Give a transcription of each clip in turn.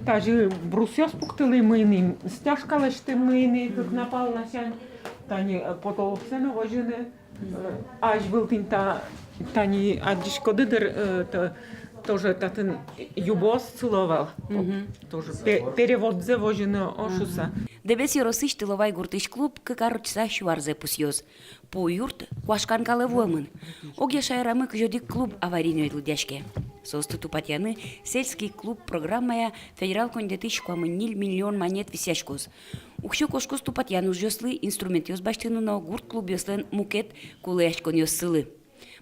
Тажи брусьос пуктылы мыйны, стяжкалышты мыйны, как напал на сянь, тани потолоксена вожыны, аж был тинта, тани адишкодыдыр, тоже татын юбос целовал, тоже перевод за вожыны ошуса. Дебес yorosыш тыловай гуртыш клуб кыкарычса шуарзе пусьёз. По юрт куашкан калывуэмын. Оге шайрамык жодик клуб аварийный дяшке. Состы тупатьяны сельский клуб программая федерал кондеты шкуамыннил миллион монет висяшкоз. Ухшо кошкоз тупатьяну жёслы инструмент ёзбаштыны но гурт клуб ёслен мукет кулэшкон ёссылы.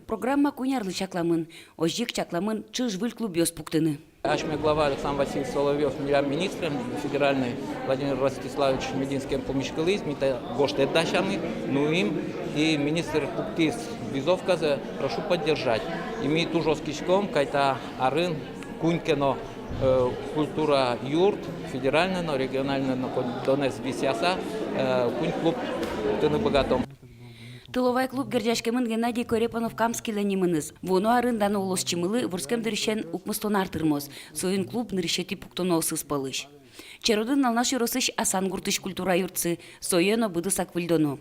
Программа кунярлы чакламын, ожик чакламын чыжвыль клуб ёспуктыны. Ашме глава Александр Васильевич Соловьев, министр федеральный Владимир Ростиславович Мединский помещкалыз, мита гошты дащаны, ну им и министр Пуктис Визовказа прошу поддержать. И мы ту жесткичком, кайта арын, кунькено культура юрт, федеральная, но региональная, но донес висяса, кунь клуб тыны богатом. Тыловай клуб Гердяшкемын Геннадий Корепанов камский ленимыныз. Воно арынданы олосчымылы вурскем дырышен укмыстон артырмоз. Союн клуб нырышети пуктоно сыспалыш. Черодын налнаш yorosыш асан гуртыш культура юртсы, соено быдысак выльдоно.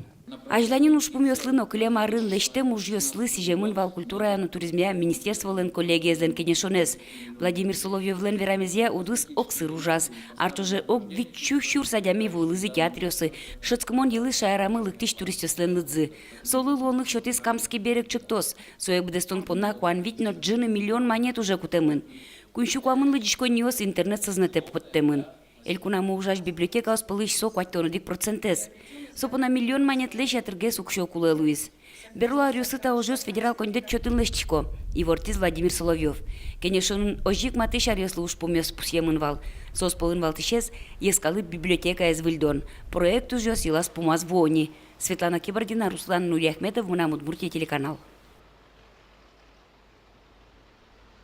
Ажланин ушпум ёслыно кылем арын лештем уж ёслы сижемын вал культура яны туризмия министерство лен коллегия зен кенешонез. Владимир Соловьев лен верамезия удыс оксыр ужас. Артуже ок вичу щур садями вылызы театрёсы. Шыцкымон йылы шайрамы лыктиш туристёс лен лыдзы. Солы лонных шотис камский берег чыктос. Соек бдестон понна куан витно джины миллион монет уже кутемын. Куншу куамын лыдишко ниос интернет сознате подтемын. Элькуна ужаш библиотека оспалыш со куаттонодик процентес. Сопона миллион монет леш ятыргес укшо куле Луис. Берло арюсыта ожёс федерал кондет чотын лешчико. И вортиз Владимир Соловьев. Кенешонун ожик матыш арюслы уж помёс пусьемын вал. Сос полын вал тишес ескалы библиотека из Вильдон. Проект ужёс илас пумаз вони. Светлана Кибардина, Руслан Нуряхметов, Мунамудбуртия телеканал.